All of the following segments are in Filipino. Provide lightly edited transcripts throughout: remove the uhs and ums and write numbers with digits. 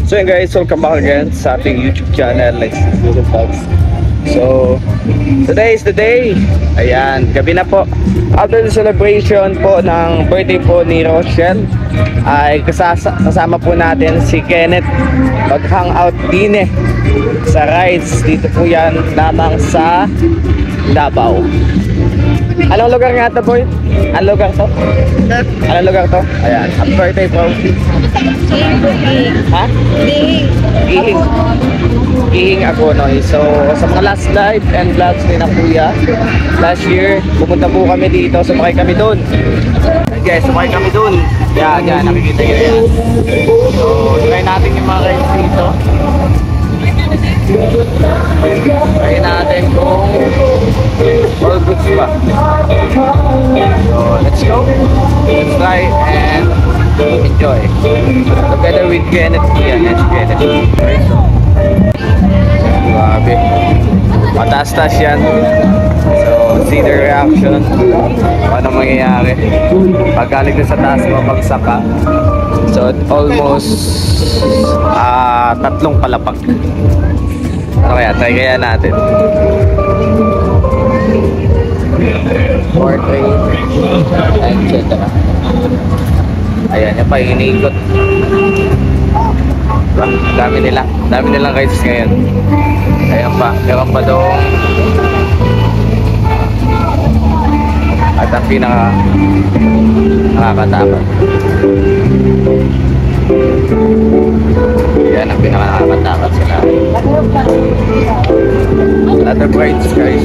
So yun guys, welcome back again sa ating YouTube channel, Let's Google Vlogs. So, today is the day. Ayan, gabi na po. After the celebration po ng birthday po ni Rochelle, ay kasama po natin si Kenneth mag-hangout din sa rides. Dito po yan lamang sa Davao. Anong lugar nga ito, boy? Anong lugar to? Anong lugar to? Ayan, happy birthday po. Ha? Gihing. Gihing ako, no? So, sa mga last live and vlogs ni na kuya, last year, pumunta po kami dito, sumakay kami doon. Guys, sumakay kami doon. Yan, nakikita nyo yan. So, try natin yung mga rides dito. Try natin kung all goods pa. So, let's go. Let's try and enjoy. Together with Kenneth here. Let's get it. Grabe. Mataas-taas yan. So, see the reaction. Ano mangyayari pagkalig na sa taas mo, bagsak ka. So, almost 3 palapag. Ano kaya? Try kaya natin. 4, 3, etc. Ayan, yung pa iniikot. Dami nilang rides ngayon. Ayan pa, meron pa doon. At ang pinaka nakakatakot. Yan ang pinaka nakakatakot sa lahat. Other rides, guys.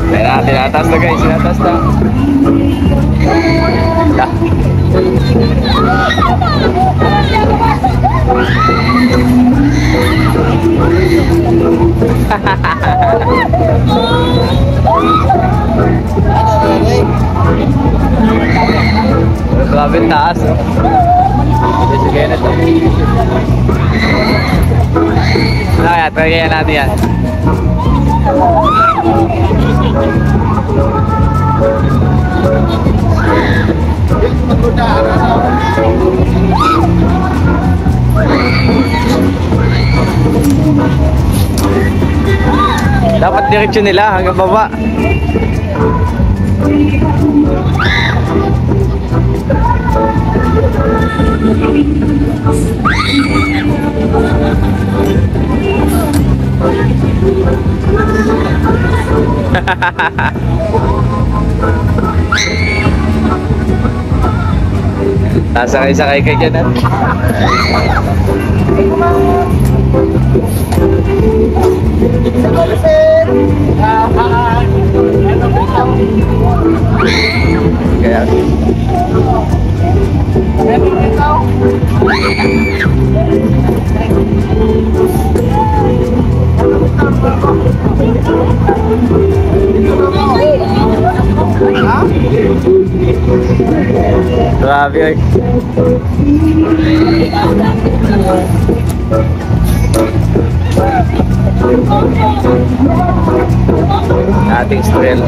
Ayan natin, atas na guys, atas na. Grabe taas, no? Sige na ito. Kaya, tagayan natin yan. Dapat diretso nila hanggang baba. Sakay-sakay ka dyan, kaya grabe ay ating trail.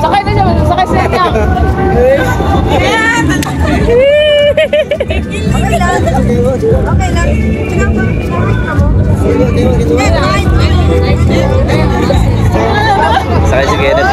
Sakay na naman, sakay sa inyo. Okay lang. Okay lang. Sakay si Kenneth.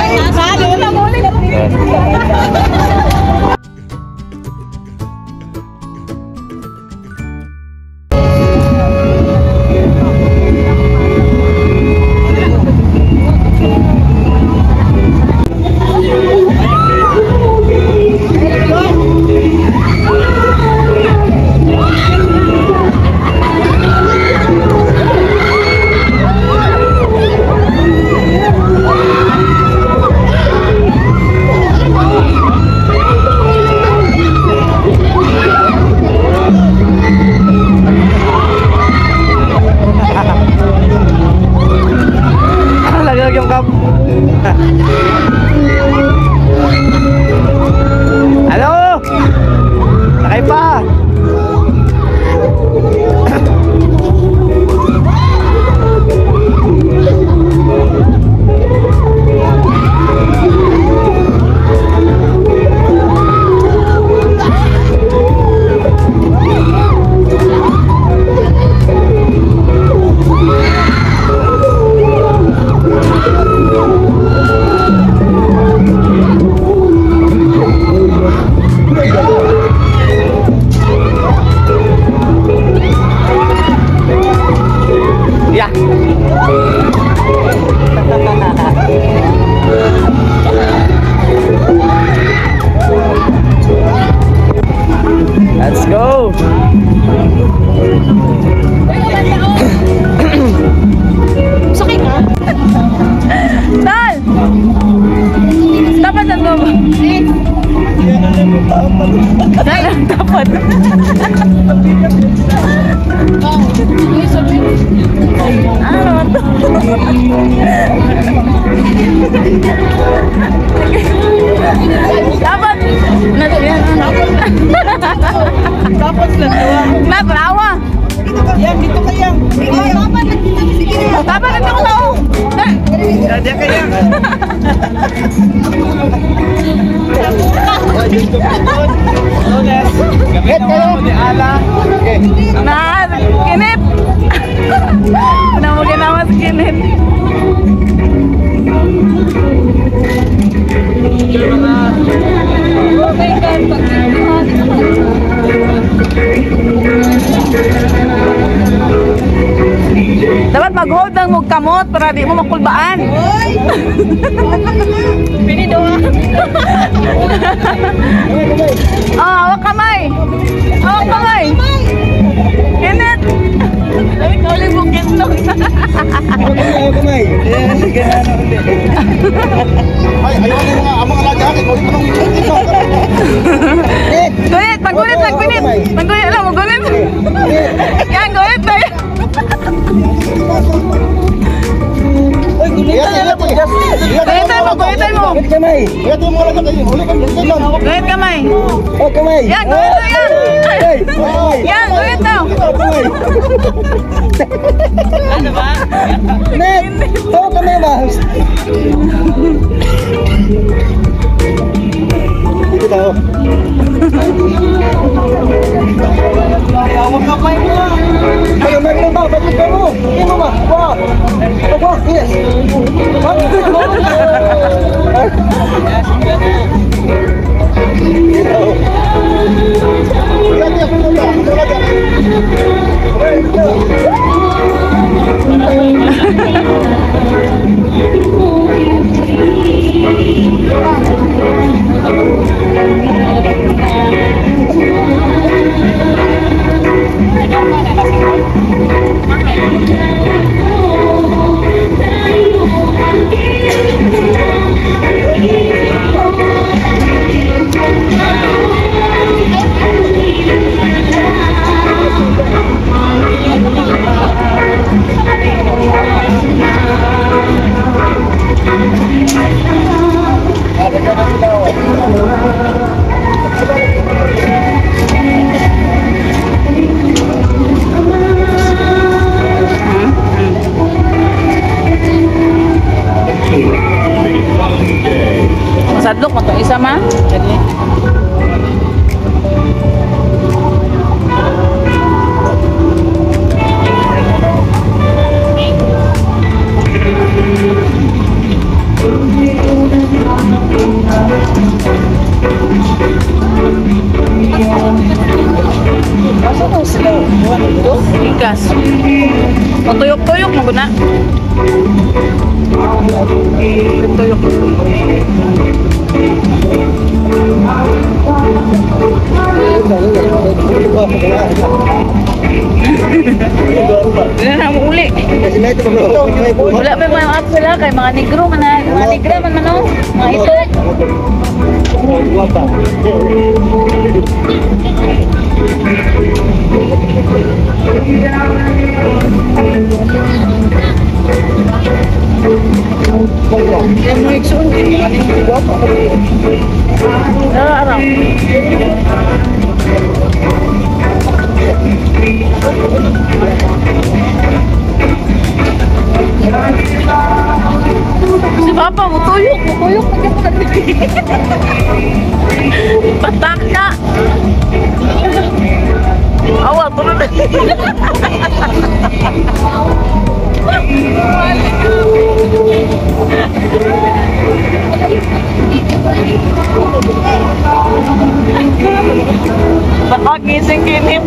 Sakit ka? Tal! Dapat ang dobo. Tal, dapat. Ano to? Dapat. Dapat lang. Nabrawa. Yang dito kayang. Dapat nandito ko tao. Dia kayang. Gabit kayo. Nah, kinip. Kenapa kenapa kinip? Oh my God, dapat mag-hold ng kamot para di mo makulbaan. Pinidoa. Hawak kamay. Hawak kamay. Kenneth. Ay, ikaw ulit bukit lang. Ayaw kamay. Ay, ayaw mo mga amang alaga akin. Ulit mo nung Gulit, paggulit lang, Pinit. Paggulit lang, magulit. Yan, gulit na yan. Gulitan mo, gulitan mo. kamay. Ayaw mo alaga kayo. Ulit kang gulit lang. Gulit kamay. Oh, kamay. Yan, gulit na yan. Yan, gulit na. Ano ba? Net! Tawa kamay ba? Dito tao. Ayaw kamay mo. Ayaw kamay mo ba? Bakit ka mo? Hindi mo ba? Wah! Wah! Yes! Masadlok mo itong isa ma. Jadi. Ikas. Tuyok-tuyok mo guna. Tuyok. Wala na mo uli. Wala pa mga app sila kay mga negro man na, mga negra man man no. Mga ito. Yan mo iksun din aning guwapo. Araw. Si Papa mo tuyok patak ka. Awal turun. Batak gising kinip.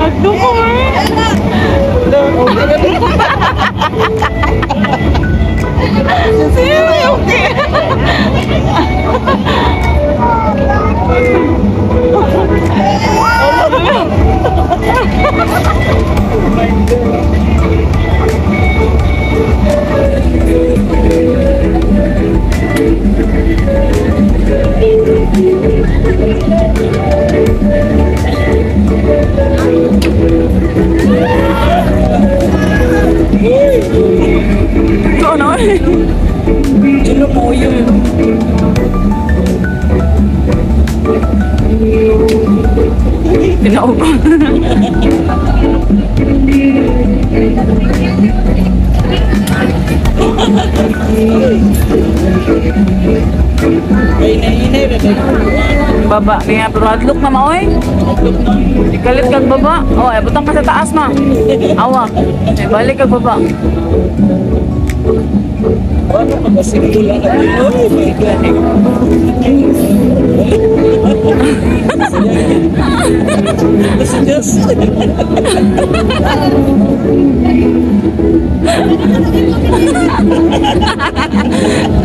Agdo ko eh. Seriously. Ito na eh. Sino mo yun? Tinaog ko. Baba, kaya broadlook na maoy. Ikalit kag baba. Oh, ay butang ka sa taas ma. Awa. Ay balik kag baba. Ano ka ba simula na yun?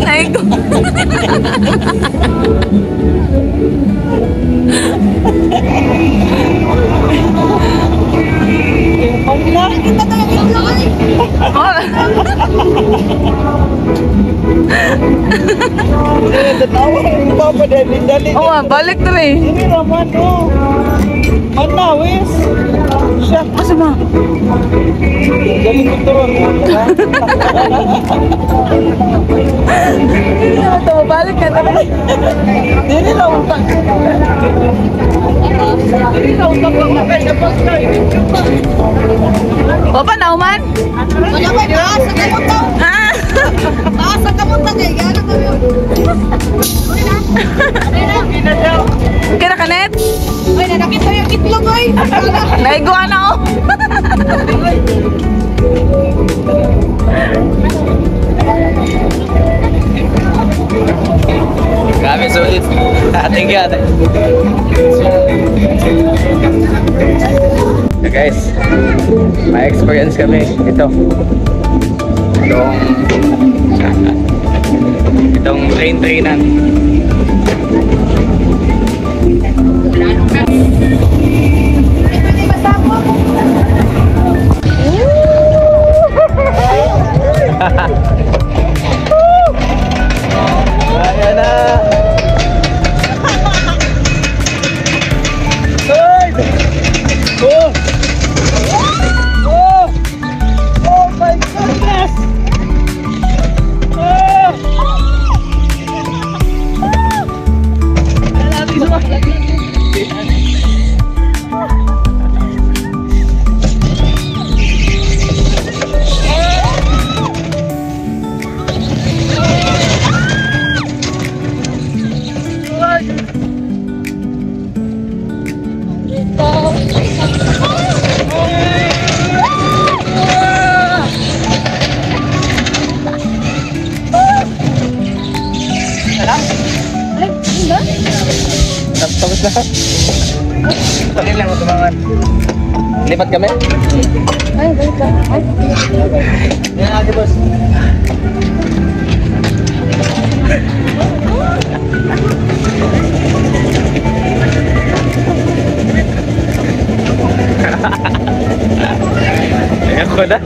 Naiko. Tatawa ng papa dali. Oh, balik na rin. Ini raman oh. Manawis. Siya. Asa ba? Galing ko turon. Ito, balik na rin. Dili na utang. Baba na uman? Wala ba? Taas ang kamuntang. Ah! Taas ang kamuntang eh. Gano'n kami. Kira kanet? Ay, nakita yung itlog ay. Naigwa na oh. Kami sulit. Thank you ate. So guys, may experience kami. Itong trainan. Ayan na. Oh! Oh! Oh my goodness! Oh! Tapos na. Pagin lang tumangan. Lipat kami? Ay, balik ka. Ay. Yan ate boss. Ayan ko na.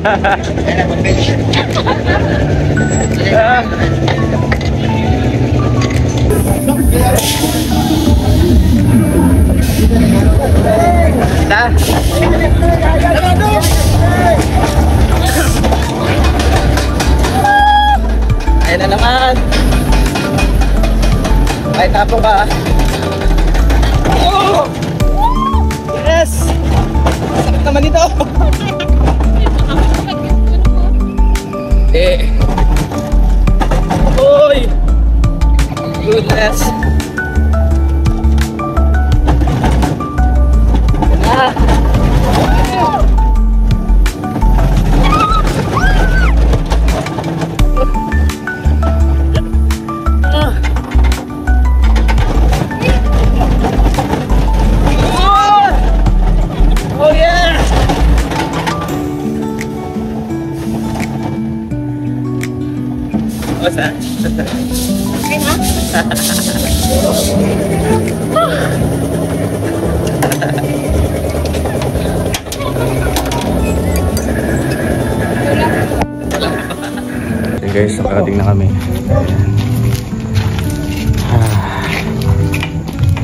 Ta. Ayan na naman. Ay, tapong ka. Oh! Yes! Sakit naman dito. Uy! Goodness! ha? Okay na? Okay guys, nakarating na kami.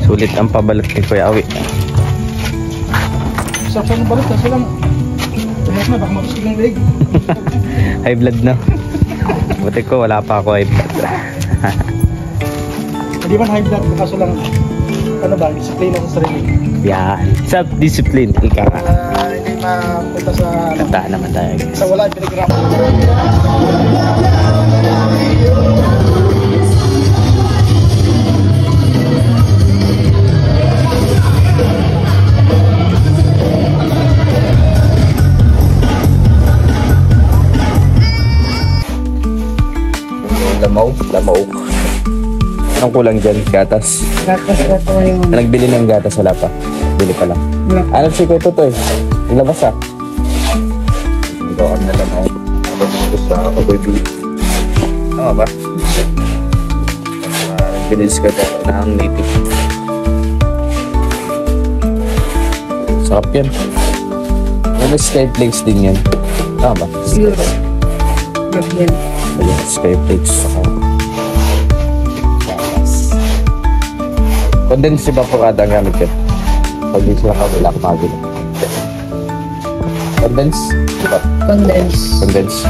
Sulit ang pabalot ni Kuya Awi. Sakto ng balot, kasi lang. Tumas na, baka mapusig ng leg. High blood na. Buti ko, wala pa ako high blood. Hindi man high blood, kaso lang, ano ba, discipline ako sa sarili. Yeah, self-discipline. Ika nga. Hindi mapunta sa, Kanta naman tayo guys. sa wala, pinigram. Lamaw. Anong kulang dyan? Gatas? Gatas na po yung... Nagbili ng gatas, wala pa. Bili pa lang. Ano si Kuya Tutoy? Ilabas ah. Ito kami na lamaw. Ito sa overview. Tama ba? Bilis ka daw ng native. Sarap yan. May skyflakes din yan. Tama ba? Siguro. Ganyan. Ayan, skyflakes saka gatas. Condensed ba po kada ang gamit ko? Pag di sila kabila ako magilo. Condensed? Diba? Condensed.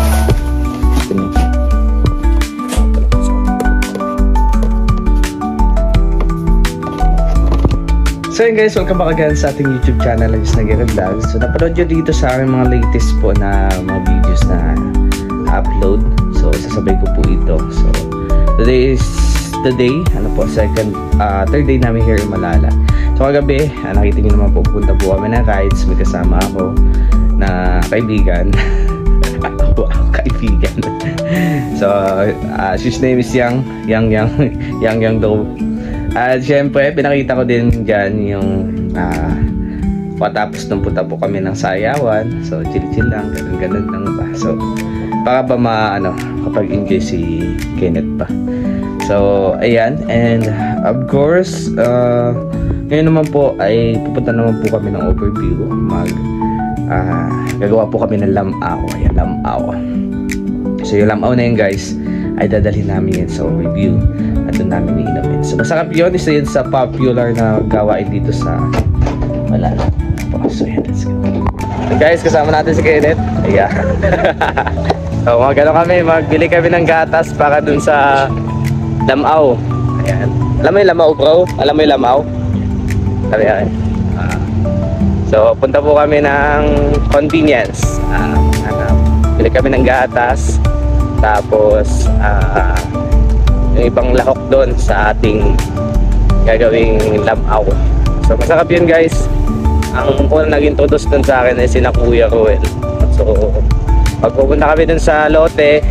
So yun guys, welcome back again sa ating YouTube channel, Lagis Nagere Vlogs. So napanood nyo dito sa aking mga latest po na mga videos na upload. So isasabay ko po ito. So today is the day, third day namin here in Malala. So kagabi, nakita nyo naman po, punta po kami ng rides. May kasama ako na kaibigan. Wow, kaibigan. So his name is Yang daw. At syempre, pinakita ko din dyan yung patapos nung punta po kami ng sayawan. So chill lang, ganun lang ba. So para ba kapag-enjoy si Kenneth pa. So ayan, and of course ngayon naman po ay pupunta naman po kami ng overview. Gagawa po kami ng lamaw. Ayan, lamaw. So yung lamaw na yun guys ay dadalhin namin yun sa overview at doon namin iinumin. So masarap yun, isa yun sa popular na gawain dito sa Malala. So yan, let's go. So guys, kasama natin si Kenneth. Ayan. So magbili kami ng gatas para dun sa lamaw. Ayan. Alam mo yung lamaw bro? Alam mo yung lamaw? Ayan. So punta po kami ng convenience. Bili kami ng gatas. Tapos yung ibang lahok doon sa ating gagawing lamaw. So masarap yun guys. Ang unang nag-introduce doon sa akin ay sina Kuya Ruel. So pag pupunta kami dun sa lote,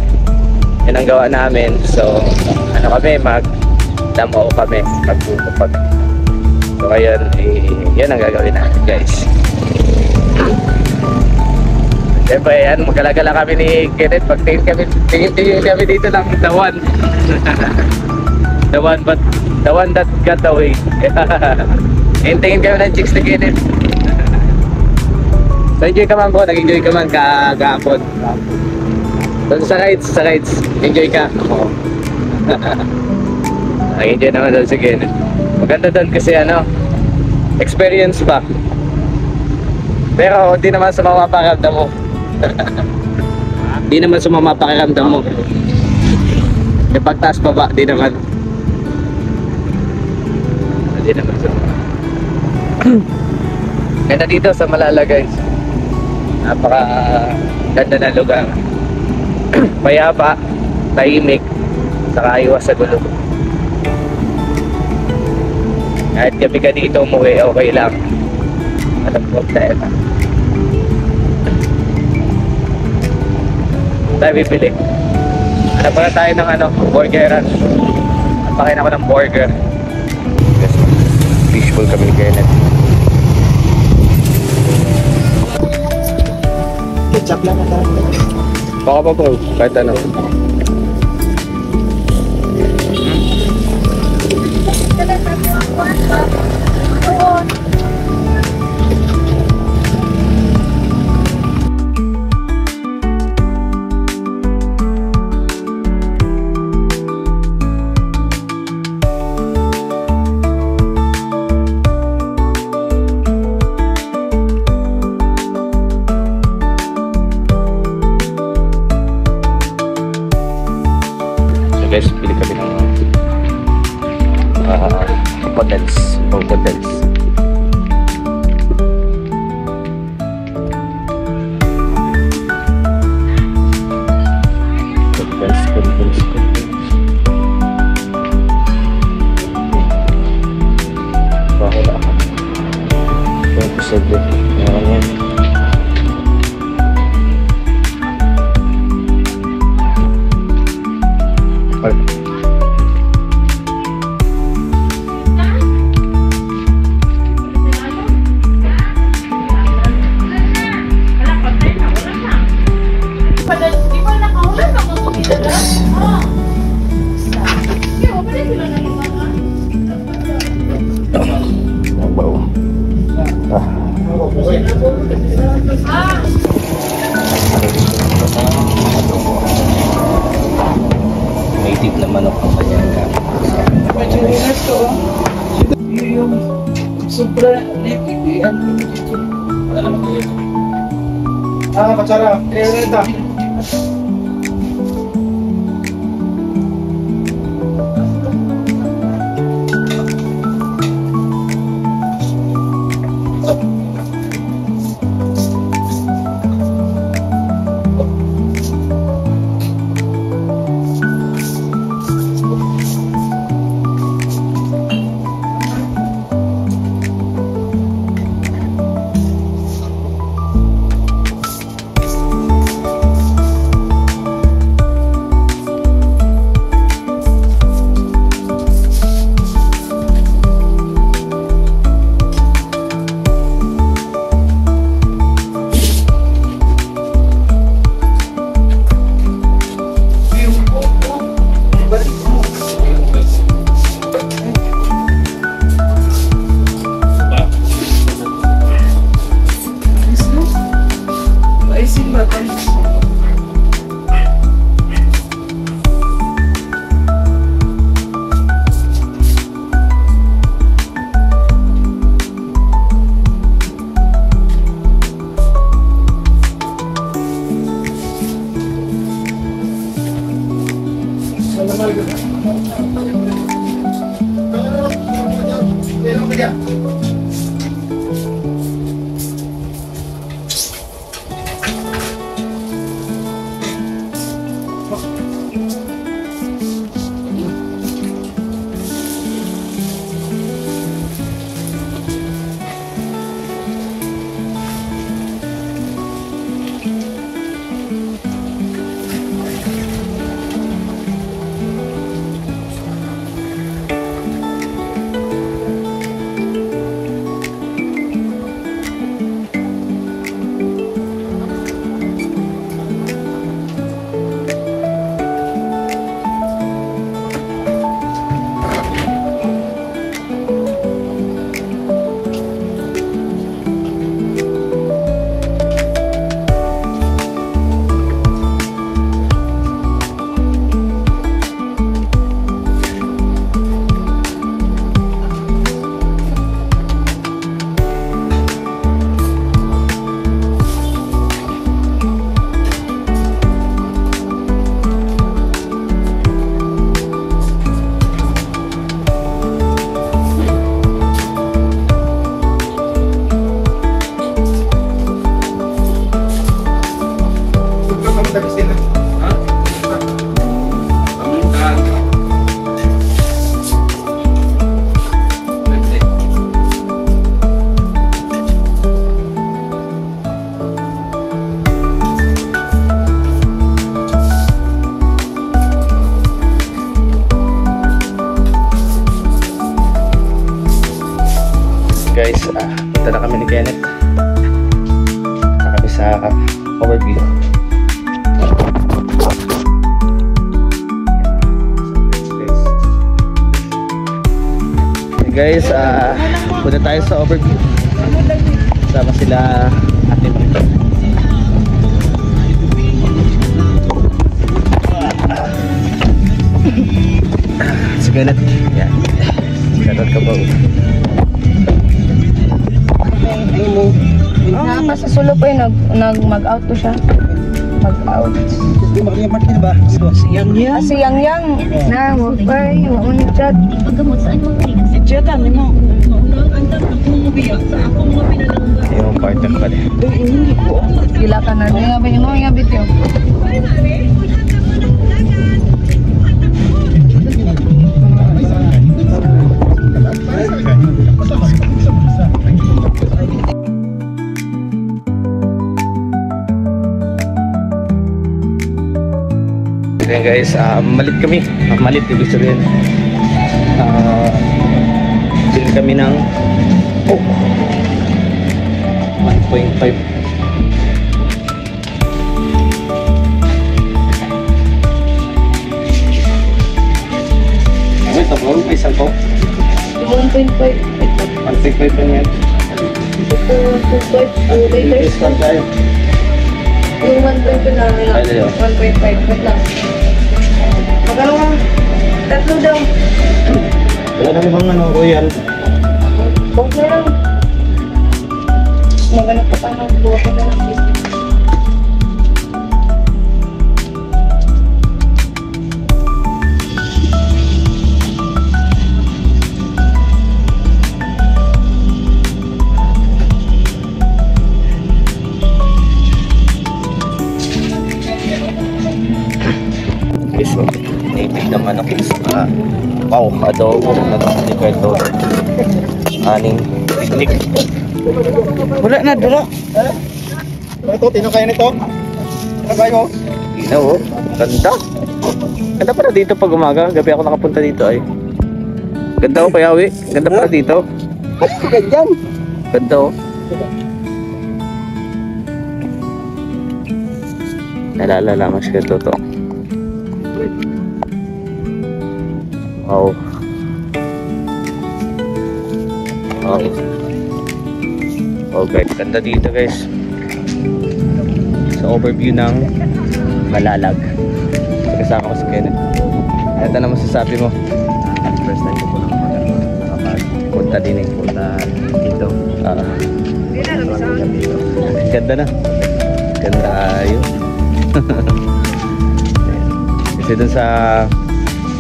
yun ang gawa namin. So mag-lamaw kami, magbuko kami. So ngayon, yan ang gagawin natin guys. Siyempre yan, magkalagala kami ni Kenneth. Pag tingin kami dito ng the one. The one that got away. Tingin kami ng chicks ni Kenneth. So enjoy ka man bro, nag-enjoy ka man kahapon. So sa rides, enjoy ka. Nag-enjoy naman doon si Kenneth. Maganda doon kasi experience pa. Pero hindi naman sa mamapakiramdam mo. Hindi naman sa mamapakiramdam mo. E pagtaas pa ba? Hindi naman. Hindi naman sa ganda dito sa Malala guys. Napaka ganda na lugar. Mayapa, tahimik, saka iwas sa gulo. Kahit gabi ka dito umuwi, okay lang. Alam ko tayo. Tayo bibili. Hanap na tayo ng burgeran. Napakain ako ng burger. Fishbowl kami ni Kenneth. Ketchup lang na tayo. Baka pa po, kahit ano. Supposedly. Meron yan. Native na manok ang kanyang gamit. Yung sobra yan. Patsara. Kaya renta. Guys, punta na kami ni Kenneth. Kami sa overview. Hey guys, punta tayo sa overview. Sama sila Ate Mike. Si Kenneth. Yan. Shoutout ka ba? Pa sa sulo po mag-out to siya. Mag-out. Siyang yan. Kasi yang na mo pa yung chat. Chatan mo. Yung partner pa rin. Gila ka na. Ngayon mo yung video. Ayan guys, malit kami. Malit ibig sabihin. Bili kami ng 1.5. Ito bro, may isang Coke. 1.5. 1.5 lang yan. Ito, 2.5 liters. Discount tayo. Yung 1.5 na nila. Ay, dito. 1.5. Wait lang. Magkano nga? Tatlo daw. Wala na bang ano, royal. Coke na lang. Magkano pa pa ng buwa ko na lang. So, native naman ako sa adobo na ito aning picnic. Wala na, dala. Ito, tinukay nito. Ano ba yun? Ina oh, ganda. Ganda pala dito pag umaga. Gabi ako nakapunta dito ay. Ganda oh, Kuya Awi. Ganda pala dito. Ganyan. Ganda oh. Nalala mas ka to. Wow. Okay. Okay, ganda dito guys. Sa overview ng Malalag. Kasama ko si Kenneth. Ito na masasabi mo. First time ko po Punta din eh. punta dito. Ganda na. Ganda yun. Kasi dun sa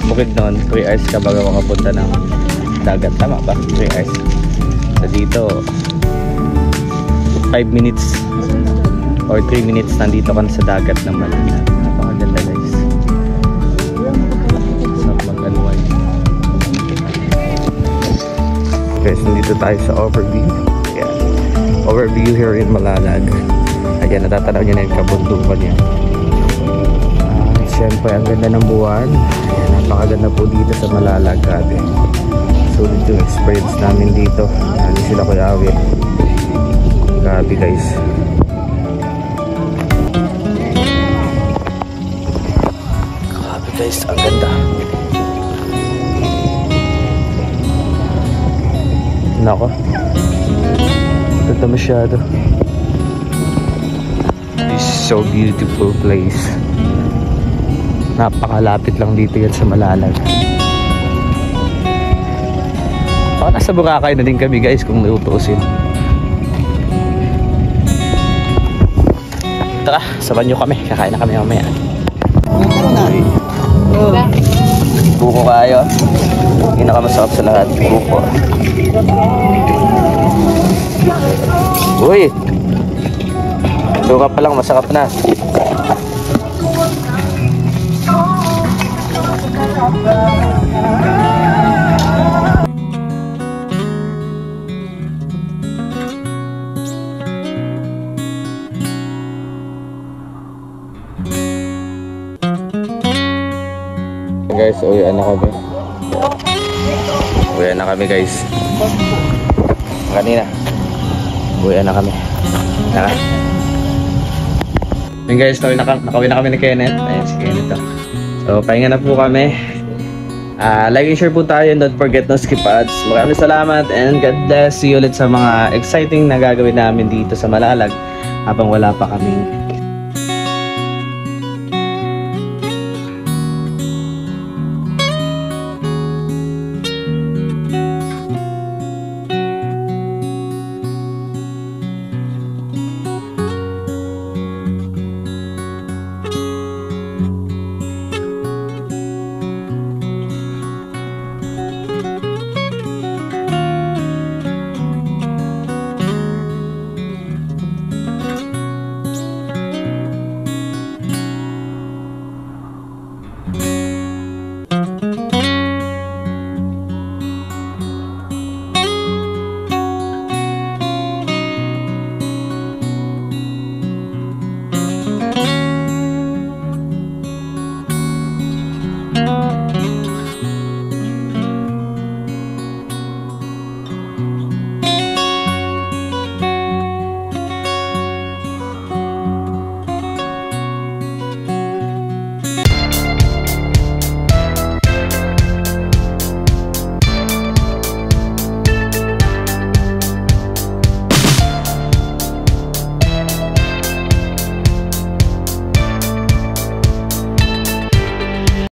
bukid noon, 3 hours ka bago makapunta ng dagat. Tama ba? 3 hours. So dito, 5 minutes or 3 minutes nandito ka na sa dagat ng Malalag. Napakaganda guys. Sa mag-unwind. Guys, nandito tayo sa overview. Yeah. Overview here in Malalag. Ayan, natatanaw nyo na yung kabundukan niya. Siyempre, ang ganda ng buwan. Ayan, napakaganda po dito sa Malalag. Grabe. Sulit yung experience namin dito. Ano sila Kuya Awi. Grabe guys. Grabe guys, ang ganda. Nako. Ganda masyado. This is so beautiful place. Napakalapit lang dito yan sa Malalag. Baka nasa Boracay na din kami guys kung nautusin. Tara, saban nyo kami. Kakain na kami mamaya. Buko kayo. Pinakamasarap sa lahat. Buko. Uy! Buka pa lang, masarap na. Guys, uwian na kami. Uwian na kami guys. Kanina. Uwian na kami. Tara. Ayun guys, nakawin na kami ni Kenneth. Ayan si Kenneth to. So, pahinga na po kami. Like and share po tayo. Don't forget no skip ads. Maraming salamat and God bless. See you ulit sa mga exciting na gagawin namin dito sa Malalag habang wala pa kaming